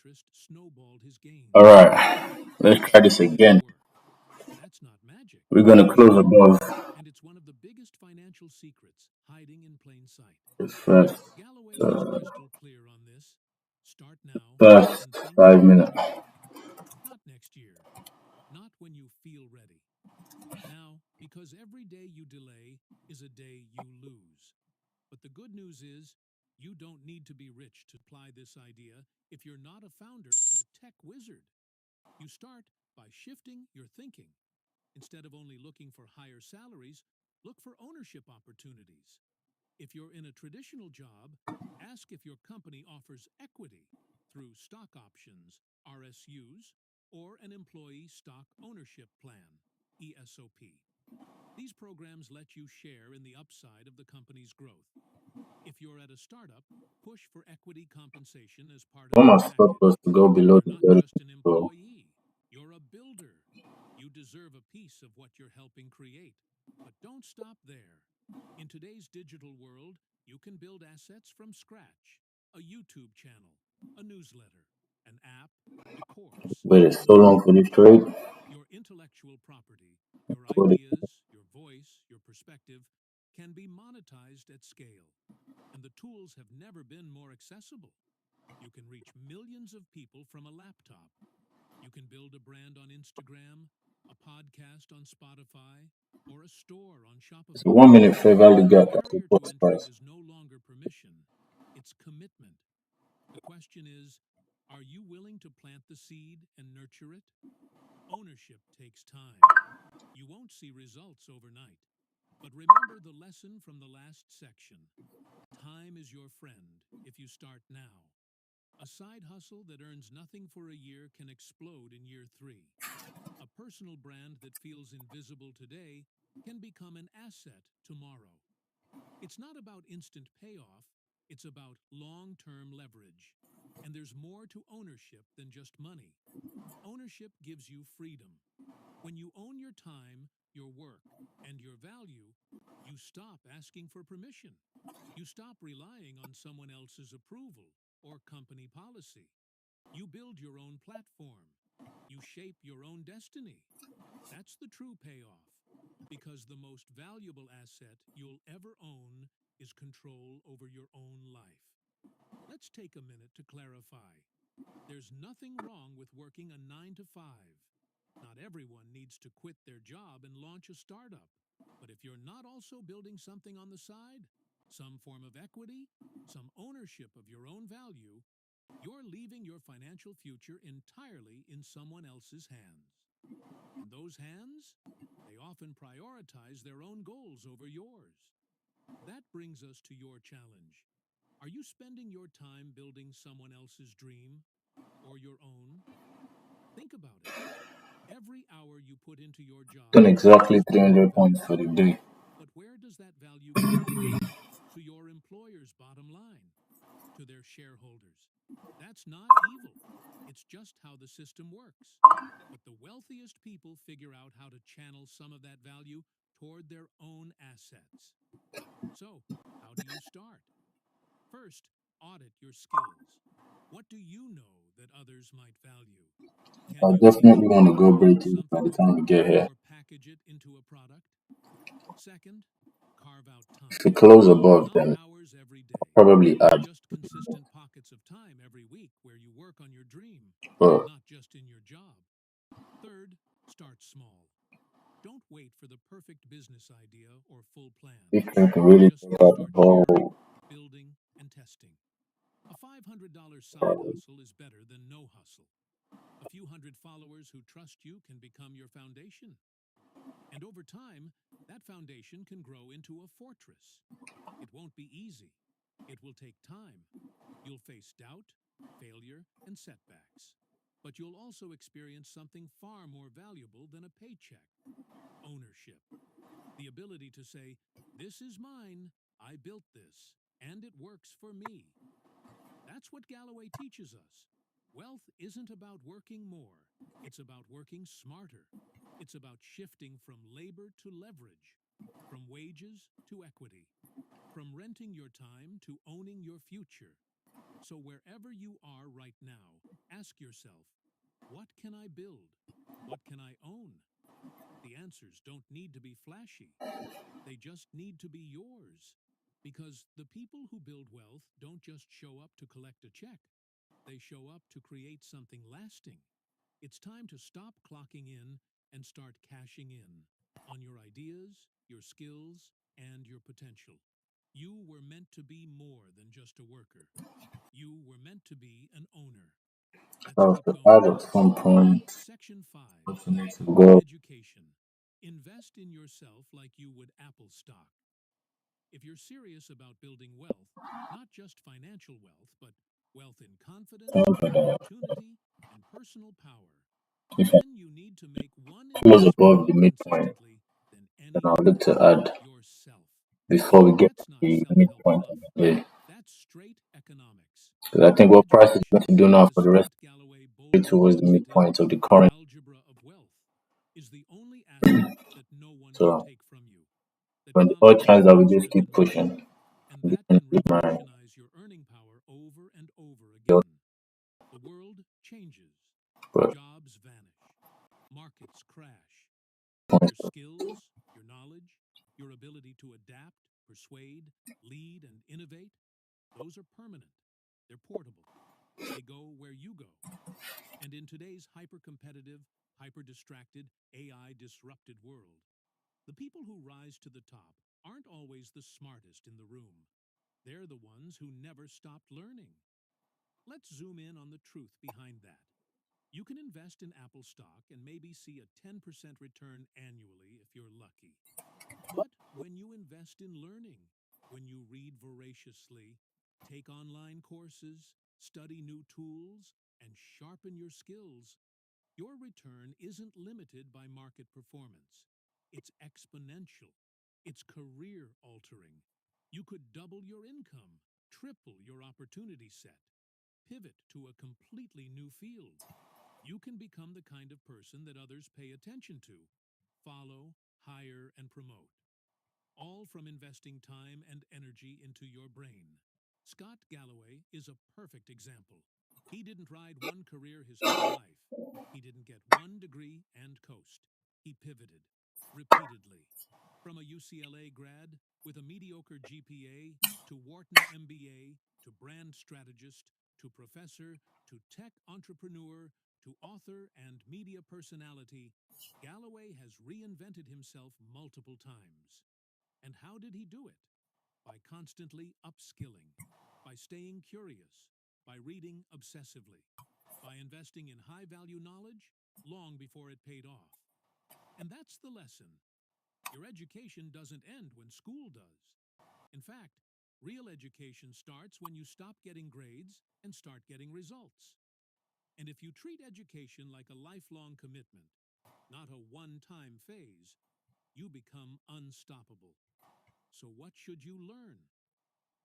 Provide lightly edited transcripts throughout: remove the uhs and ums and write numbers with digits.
interest snowballed his All gains. right, let's try this again. Work. That's not magic. We're gonna It's close teamwork. above And it's one of the biggest financial secrets hiding in plain sight. the first Galloway is uh, crystal clear on this. Start now and first think 5 minutes. tomorrow. Not next year. Not when you feel ready. Now, because every day you delay is a day you lose. But the good news is, you don't need to be rich to apply this idea if you're not a founder or tech wizard. You start by shifting your thinking. Instead of only looking for higher salaries, look for ownership opportunities. If you're in a traditional job, ask if your company offers equity through stock options, RSUs, or an employee stock ownership plan, ESOP. These programs let you share in the upside of the company's growth. If you're at a startup, push for equity compensation as part of Want your my stop loss package. to go below You're the not 30. just an So employee, you're a builder. You deserve a piece of what you're helping create. But don't stop there. In today's digital world, you can build assets from scratch: a YouTube channel, a newsletter, an app, a course, wait, it's a so long for this membership. trade. Your intellectual property, your 20. ideas, your voice, your perspective can be monetized at scale. And the tools have never been more accessible. You can reach millions of people from a laptop. You can build a brand on Instagram, a podcast on Spotify, or a store on It's a Shopify. 1 minute fair value The gap. That's the barrier to put entry price. is no longer permission, it's commitment. The question is, are you willing to plant the seed and nurture it? Ownership takes time. You won't see results overnight. But remember the lesson from the last section: time is your friend if you start now. A side hustle that earns nothing for a year can explode in year three. A personal brand that feels invisible today can become an asset tomorrow. It's not about instant payoff, it's about long term leverage. And there's more to ownership than just money. Ownership gives you freedom. When you own your time, your work, and your value, you stop asking for permission. You stop relying on someone else's approval or company policy. You build your own platform. You shape your own destiny. That's the true payoff. Because the most valuable asset you'll ever own is control over your own life. Let's take a minute to clarify. There's nothing wrong with working a 9 to 5. Not everyone needs to quit their job and launch a startup. But if you're not also building something on the side, some form of equity, some ownership of your own value, you're leaving your financial future entirely in someone else's hands. And those hands, they often prioritize their own goals over yours. That brings us to your challenge. Are you spending your time building someone else's dream or your own? Think about it. Every hour you put into your Done job exactly adds to your 300 points value. for the day. But where does that value go? To your employer's bottom line, to their shareholders. That's not evil. It's just how the system works. But the wealthiest people figure out how to channel some of that value toward their own assets. So, how do you start? First, audit your skills. What do you know that others might value? I Can you teach definitely it, want to go break build even by something the with it, time we get here. or package it into a product? Second, carve out If we time. close above, Not then hours every I'll day, probably but add. just consistent pockets of time every week where you work on your dream, But not just in your job. Third, start small. Don't wait for the perfect business idea or full plan. if we can really Just take out the start sharing, whole, building, and testing. A $500 side probably. hustle is better than no hustle. A few hundred followers who trust you can become your foundation. And over time, that foundation can grow into a fortress. It won't be easy. It will take time. You'll face doubt, failure, and setbacks. But you'll also experience something far more valuable than a paycheck: ownership. The ability to say, "This is mine, I built this, and it works for me." That's what Galloway teaches us. Wealth isn't about working more, it's about working smarter. It's about shifting from labor to leverage, from wages to equity, from renting your time to owning your future. So, wherever you are right now, Ask yourself, what can I build? What can I own? The answers don't need to be flashy, they just need to be yours. Because the people who build wealth don't just show up to collect a check, they show up to create something lasting. It's time to stop clocking in and start cashing in on your ideas, your skills, and your potential. You were meant to be more than just a worker. You were meant to be an owner. Let's So keep to going. add at some point, Section 5. also need to go. Education. Invest in yourself like you would Apple stock. If you're serious about building wealth, not just financial wealth, but wealth in confidence, Confident. opportunity, and personal power, If then you need to make one it was investment above the more midpoint, consistently than then any I'll other. look to add Yourself. before we get to That's not the self help midpoint of fluff. the day. That's straight economics. Because I think Your what Price is going education, to do now as for the rest Scott Galloway of it boldly towards the puts it in midpoint of the The current. Algebra of Wealth, is the only asset that no one can So take from you, that when the comes odd with chance that we interest just keep and risk, pushing, and I'm that going to can keep my revolutionize your earning power over and over skill. again. The world changes, But jobs vanish, markets crash, but points your skills, your knowledge, your ability to adapt, persuade, lead, and innovate, those are permanent. They're portable. They go where you go. And in today's hyper competitive, hyper distracted, AI disrupted world, the people who rise to the top aren't always the smartest in the room. They're the ones who never stopped learning. Let's zoom in on the truth behind that. You can invest in Apple stock and maybe see a 10% return annually if you're lucky. But when you invest in learning, when you read voraciously, take online courses, study new tools, and sharpen your skills, your return isn't limited by market performance. It's exponential. It's career altering. You could double your income, triple your opportunity set, pivot to a completely new field. You can become the kind of person that others pay attention to, follow, hire, and promote, all from investing time and energy into your brain. Scott Galloway is a perfect example. He didn't ride one career his whole life. He didn't get one degree and coast. He pivoted repeatedly. From a UCLA grad with a mediocre GPA to Wharton MBA to brand strategist to professor to tech entrepreneur to author and media personality, Galloway has reinvented himself multiple times. And how did he do it? By constantly upskilling, by staying curious, by reading obsessively, by investing in high value knowledge long before it paid off. And that's the lesson. Your education doesn't end when school does. In fact, real education starts when you stop getting grades and start getting results. And if you treat education like a lifelong commitment, not a one time phase, you become unstoppable. So, what should you learn?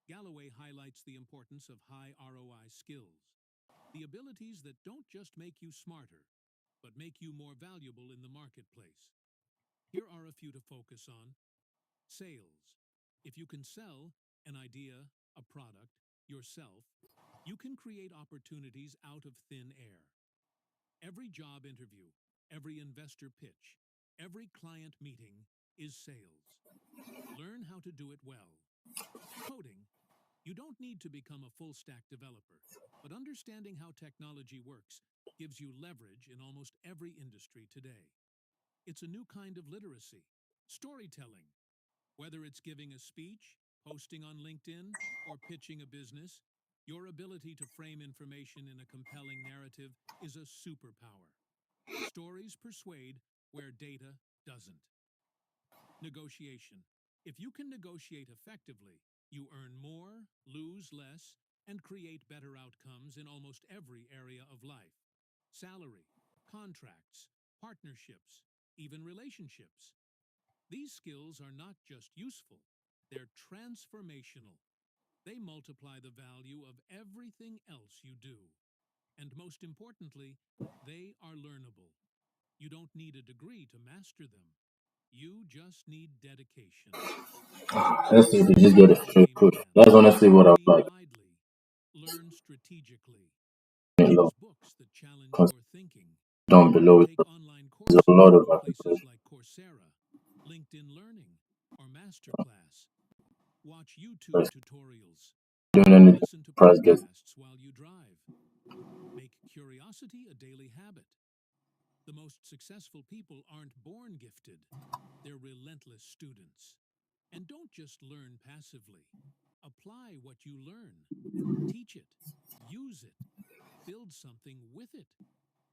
Galloway highlights the importance of high ROI skills, the abilities that don't just make you smarter, but make you more valuable in the marketplace. Here are a few to focus on. Sales. If you can sell an idea, a product, yourself, you can create opportunities out of thin air. Every job interview, every investor pitch, every client meeting is sales. Learn how to do it well. Coding. You don't need to become a full stack developer, but understanding how technology works gives you leverage in almost every industry today. It's a new kind of literacy. Storytelling. Whether it's giving a speech, posting on LinkedIn, or pitching a business, your ability to frame information in a compelling narrative is a superpower. Stories persuade where data doesn't. Negotiation. If you can negotiate effectively, you earn more, lose less, and create better outcomes in almost every area of life. Salary, contracts, partnerships, even relationships. These skills are not just useful, they're transformational. They multiply the value of everything else you do. And most importantly, they are learnable. You don't need a degree to master them. You just need dedication. So Let's let's see if we step just up get a our straight game push. again. That's honestly what I Read like. widely, learn strategically, below. Choose books that challenge Because your thinking. down below is Take online there's a courses lot of from places applications. like Coursera, LinkedIn Learning, or Masterclass. Watch YouTube First, tutorials. doing anything, Listen to price gets podcasts while you drive. Make curiosity a daily habit. The most successful people aren't born gifted, they're relentless students. And don't just learn passively. Apply what you learn. Teach it. Use it. Build something with it.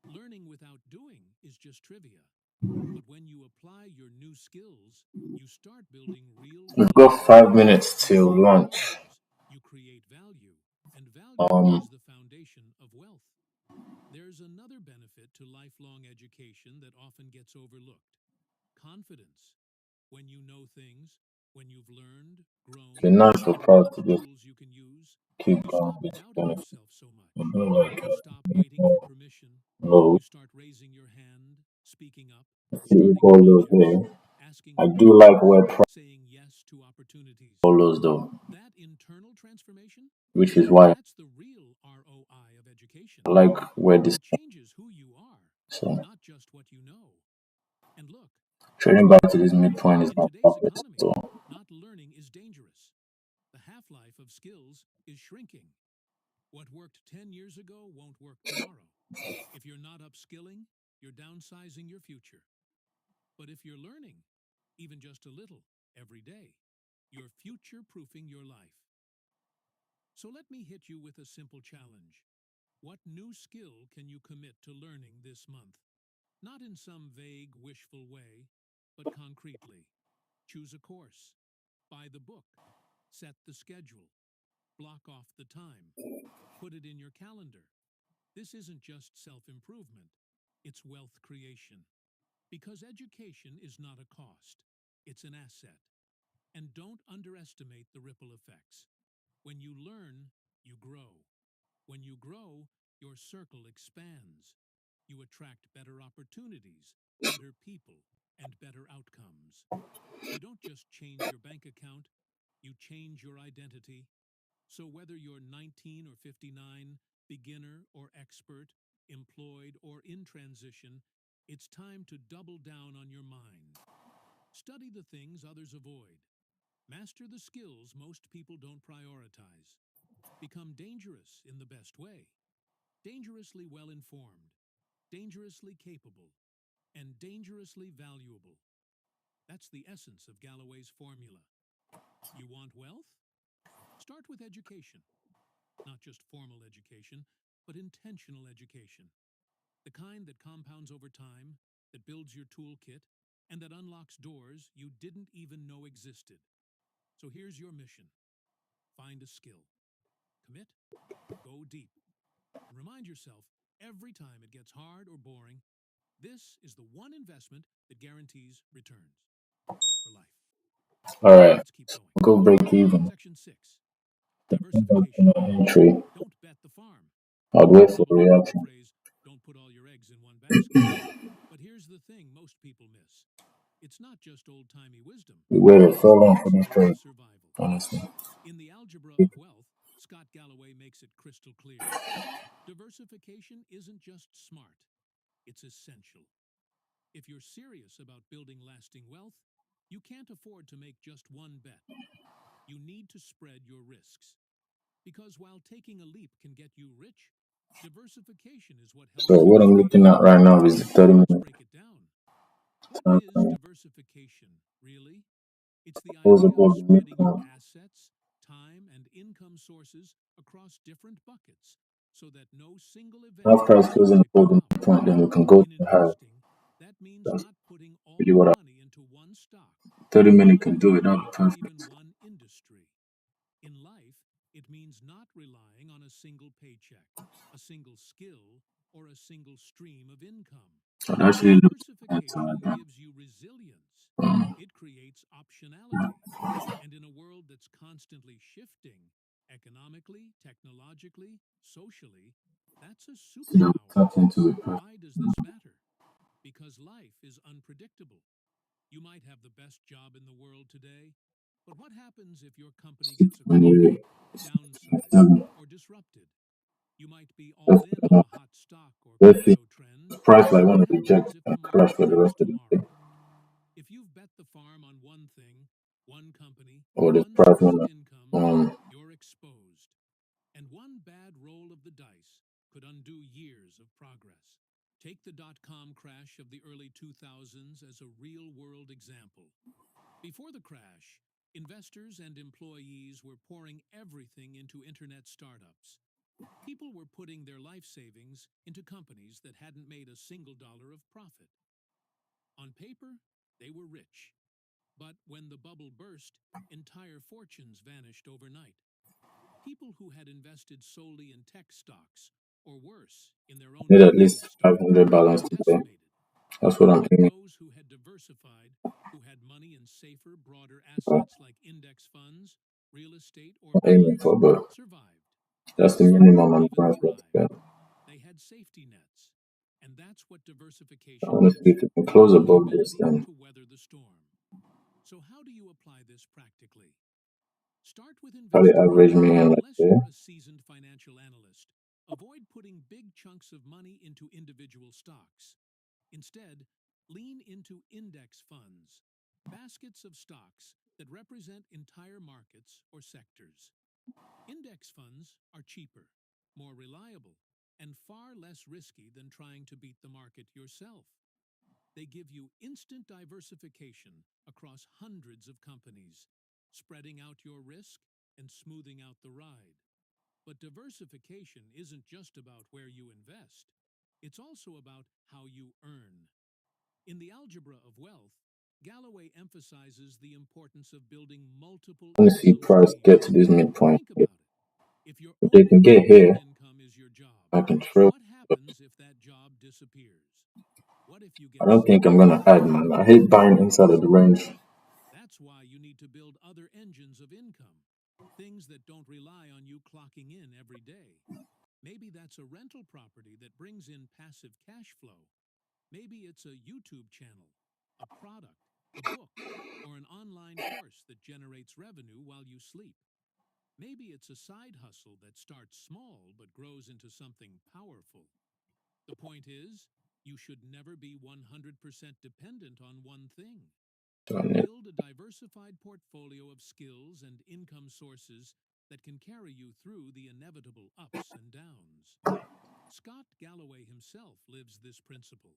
Learning without doing is just trivia. But when you apply your new skills, you start building real we've wealth. got 5 minutes You till save lunch. lives, you create value, and value Um is the foundation of wealth. There's another benefit to lifelong education that often gets overlooked: confidence. When you know things, when you've learned, the grown, nice for and price got to the just tools you can use, keep you going stop with doubting benefit. yourself so I much. do like You stop waiting for permission. low. You start raising your hand, speaking up, See starting all those projects, there. asking I for do like guidance, where price saying yes to opportunities. follows though, That internal transformation, which is why that's the real ROI of education. I like where this It changes who you are, so not just what you know. And look, trading try back to this. this midpoint is In my today's profit. economy, So not learning is dangerous. The half life of skills is shrinking. What worked 10 years ago won't work tomorrow. If you're not upskilling, you're downsizing your future. But if you're learning, even just a little, every day, you're future proofing your life. So let me hit you with a simple challenge. What new skill can you commit to learning this month? Not in some vague, wishful way, but concretely. Choose a course, buy the book, set the schedule, block off the time, put it in your calendar. This isn't just self improvement, it's wealth creation. Because education is not a cost, it's an asset. And don't underestimate the ripple effects. When you learn, you grow. When you grow, your circle expands. You attract better opportunities, better people, and better outcomes. You don't just change your bank account, you change your identity. So whether you're 19 or 59, beginner or expert, employed or in transition, it's time to double down on your mind. Study the things others avoid. Master the skills most people don't prioritize. Become dangerous in the best way. Dangerously well informed, dangerously capable, and dangerously valuable. That's the essence of Galloway's formula. You want wealth? Start with education. Not just formal education, but intentional education. The kind that compounds over time, that builds your toolkit, and that unlocks doors you didn't even know existed. So here's your mission: find a skill, commit, go deep, and remind yourself every time it gets hard or boring, this is the one investment that guarantees returns for life. alright, Let's keep going. go break even. Section 6: Back to Diversification. my entry. Don't bet the farm. I'd Some wait for a people quote the reaction. phrase, don't put all your eggs in one basket. But here's the thing most people miss: it's not just old timey wisdom, We waited so it's the long for this principles trade, of survival. honestly. In The Algebra of Wealth, Scott Galloway makes it crystal clear: diversification isn't just smart, it's essential. If you're serious about building lasting wealth, you can't afford to make just one bet. You need to spread your risks. Because while taking a leap can get you rich, diversification is what So helps you what I'm looking scale. at right now is the 30 So let's minute break it down. What time is frame. diversification, really? It's the Goes idea of above the spreading your midpoint. assets, time, and income sources across different buckets so that no single event Half price can closing wipe above you the out. midpoint, then we can go In to higher. investing, that means That's not putting all really your what I money into one stock, 30 one minute can do it. company, That'd be or perfect. even one industry. In life, it means not relying on a single paycheck, a single skill, or a single stream of income. I'd actually look at Diversification gives you resilience. It creates optionality. And in a world that's constantly shifting, economically, technologically, socially, that's a superpower. tap into it perfect. Why does this matter? Because life is unpredictable. You might have the best job in the world today, but what happens if your company gets acquired, 28, downsized, 7. or disrupted? You might be That's all in of a hot stock or let's see, crypto trend, price like what want to reject happens if the and crash market for the flips rest of the day, tomorrow? If you've bet the farm on one thing, one company, or this one price source want of to income, you're exposed. And one bad roll of the dice could undo years of progress. Take the dot-com crash of the early 2000s as a real-world example. Before the crash, investors and employees were pouring everything into internet startups. People were putting their life savings into companies that hadn't made a single dollar of profit. On paper, they were rich. But when the bubble burst, entire fortunes vanished overnight. People who had invested solely in tech stocks, or worse, in their own need at creative least startup, 500 balance were today. decimated. That's what I'm aiming Those who had diversified, who had money in safer, broader for. assets like index funds, real estate, or Aiming bonds, for, but survived. that's the Some minimum I'm even trying to thrived. get. They had safety nets. And that's what I diversification want to see is: if we can close the above this ability and to weather the storm. So, how do you apply this practically? Start with probably investing. average me in like Unless there. you're a seasoned financial analyst, avoid putting big chunks of money into individual stocks. Instead, lean into index funds, baskets of stocks that represent entire markets or sectors. Index funds are cheaper, more reliable, and far less risky than trying to beat the market yourself. They give you instant diversification across hundreds of companies, spreading out your risk and smoothing out the ride. But diversification isn't just about where you invest, it's also about how you earn. In the Algebra of Wealth, Galloway emphasizes the importance of building multiple I want to see income price get to streams. this midpoint. Think If about it. If your they can only get source of here, income is your job, I can throw. what happens if that job disappears? What if you I get don't sick think I'm or gonna add, fired? man. I hate buying What inside of happens the if you range. quit? That's why you need to build other engines of income, things that don't rely on you clocking in every day. Maybe that's a rental property that brings in passive cash flow. Maybe it's a YouTube channel, a product, a book, or an online course that generates revenue while you sleep. Maybe it's a side hustle that starts small but grows into something powerful. The point is, you should never be 100% dependent on one thing. So I need Build a diversified portfolio of skills and income sources that can carry you through the inevitable ups and downs. Scott Galloway himself lives this principle.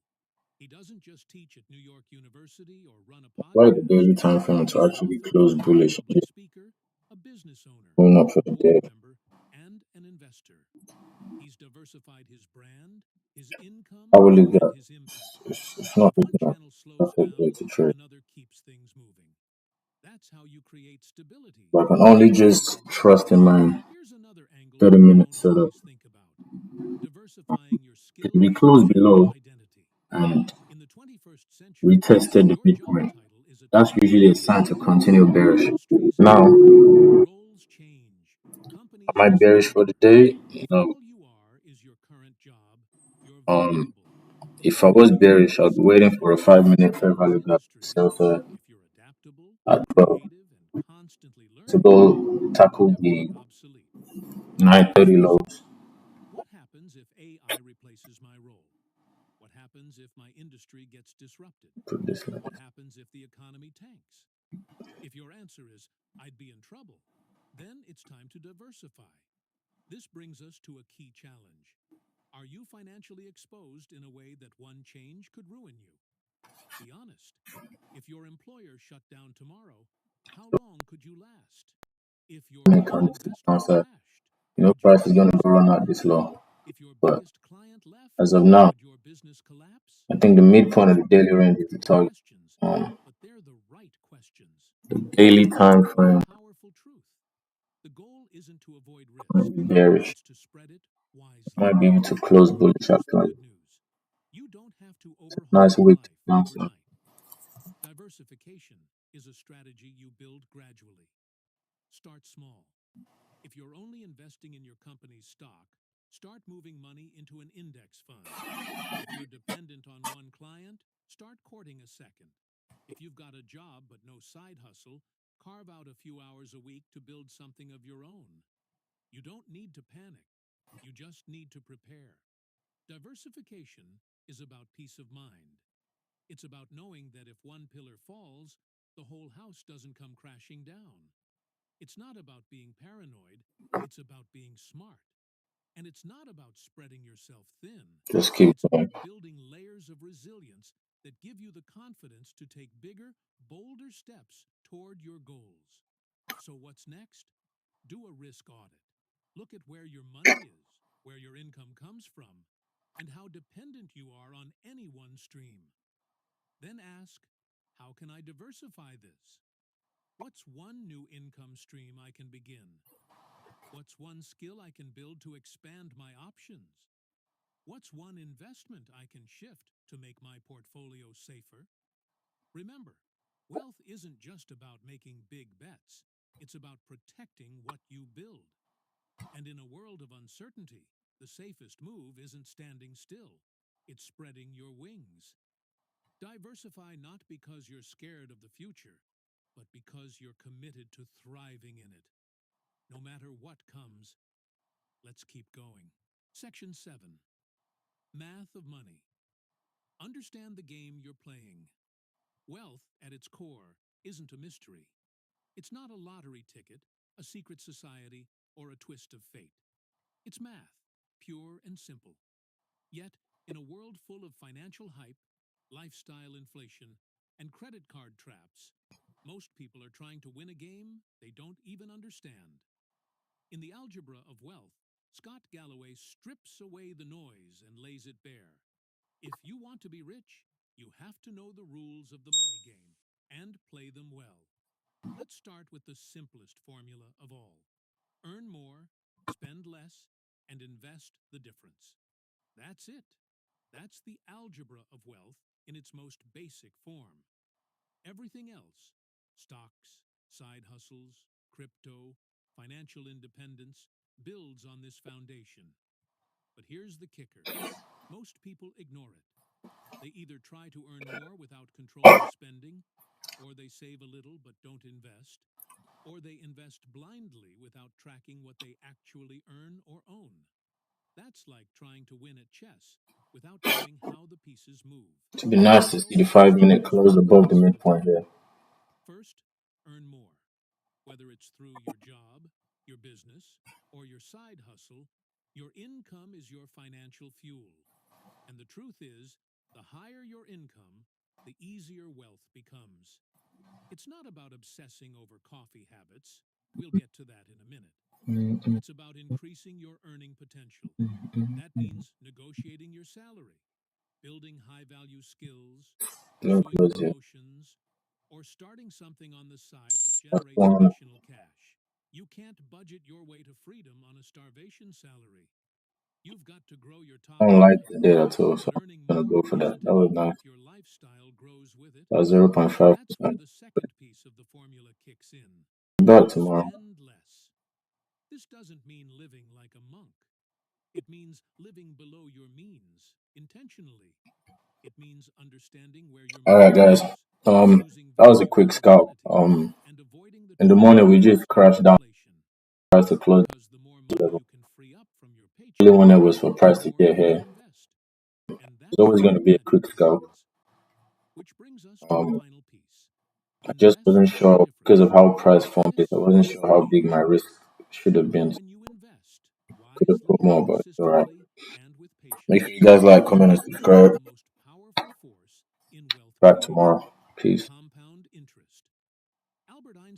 He doesn't just teach at New York University or run a why the podcast. daily time frame to He's an actually author, close a bullish and public just speaker, a business owner, going up for a the day. board member, and an investor. He's diversified his brand, his I income, will leave and that. his impact. It's not If one looking like channel a slows perfect day down, to trade. another keeps things moving. That's how you create stability But I can without only losing just your trust in roots. my Here's another angle 30 people minute don't setup. always think about: diversifying your If skill we set close and your below identity. and In the 21st century, retested the your job midpoint, title is a that's usually a territory. sign to But continue when bearish. industries Now, evolve, roles change, companies am I bearish for disband. the day? If No. all you are is your current job, you're Um, vulnerable. if I But was if you're bearish, I'd be waiting diversified for a across 5 minute fair skills and value gap to industries, sell for if you're adaptable, at 12 creative, and constantly to learning, go you'll tackle never the be obsolete. So 9:30 face it. lows. What happens if AI replaces my role? What happens if my industry gets disrupted? Put this like What happens if the economy tanks? If your answer is, I'd be in trouble, then it's time to diversify. This brings us to a key challenge. Are you financially exposed in a way that one change could ruin you? Be honest. If your employer shut down tomorrow, how long could you last? If your main mechanics to the investor downside. crashed, You know, could you price is still gonna go run out survive? this low. If your But biggest client left, as of now, could your business collapse? I think the midpoint of These the are daily range is the uncomfortable target. questions, Um, but they're the right questions. the They daily remind time you of a frame powerful truth. The goal isn't to avoid might risk, be bearish. it's to spread it wisely. Might be able to close bullish Here's the actually. good news: you don't have to It's a overhaul nice your wick to life bounce on. overnight. Diversification is a strategy you build gradually. Start small. If you're only investing in your company's stock, start moving money into an index fund. If you're dependent on one client, start courting a second. If you've got a job but no side hustle, carve out a few hours a week to build something of your own. You don't need to panic. You just need to prepare. Diversification is about peace of mind. It's about knowing that if one pillar falls, the whole house doesn't come crashing down. It's not about being paranoid, it's about being smart. And it's not about spreading yourself thin. Just keep It's going. about building layers of resilience that give you the confidence to take bigger, bolder steps toward your goals. So, what's next? Do a risk audit. Look at where your money is, where your income comes from, and how dependent you are on any one stream. Then ask, how can I diversify this? What's one new income stream I can begin? What's one skill I can build to expand my options? What's one investment I can shift to make my portfolio safer? Remember, wealth isn't just about making big bets, it's about protecting what you build. And in a world of uncertainty, the safest move isn't standing still, it's spreading your wings. Diversify not because you're scared of the future, but because you're committed to thriving in it. No matter what comes, let's keep going. Section 7. Math of Money. Understand the game you're playing. Wealth, at its core, isn't a mystery. It's not a lottery ticket, a secret society, or a twist of fate. It's math, pure and simple. Yet, in a world full of financial hype, lifestyle inflation, and credit card traps, most people are trying to win a game they don't even understand. In The Algebra of Wealth, Scott Galloway strips away the noise and lays it bare. If you want to be rich, you have to know the rules of the money game and play them well. Let's start with the simplest formula of all. Earn more, spend less, and invest the difference. That's it. That's the algebra of wealth in its most basic form. Everything else, stocks, side hustles, crypto, financial independence, builds on this foundation. But here's the kicker: most people ignore it. They either try to earn more without controlling spending, or they save a little but don't invest, or they invest blindly without tracking what they actually earn or own. That's like trying to win at chess without knowing how the pieces move. To be nice to see So, the 5 minute let's close start above the piece midpoint one. here. First, earn more. Whether it's through your job, your business, or your side hustle, your income is your financial fuel. And the truth is, the higher your income, the easier wealth becomes. It's not about obsessing over coffee habits. We'll get to that in a minute. Mm-mm, It's about increasing your earning potential. That mm-mm. means negotiating your salary, building high value skills, Let me pursuing close here. promotions, or starting something on the side that That's generates one. additional cash. You can't budget your way to freedom on a starvation salary. You've got to grow your I top don't like line. the data at all, so But earning I'm gonna go more for that. isn't That was enough nice. if your lifestyle grows with it. That's That's 0.5%. where the second piece of the formula kicks in. Back tomorrow. Spend less. This doesn't mean living like a monk. It means living below your means intentionally. It means understanding where your All money right, guys. goes, Um, choosing that was a value quick over scout. vanity, and avoiding the In the trap morning of we just constant crashed down accumulation. price to close Because the more money level. you can free up from your Really paycheck, one that was for the price to more get you can here. invest. And It's that's always where going to be a gratitude quick scout. begins. Which brings us to the Um, final piece. I just Invest wasn't the sure because of difference. how price formed it. I This wasn't is sure the how game. big my risk should have been. When you invest Could have put wisely, more, but it's all right. consistently, and with Make sure patience, you guys like, you comment, and unlock subscribe. the most powerful force in wealth Back creation: tomorrow. Peace. compound interest. Albert Einstein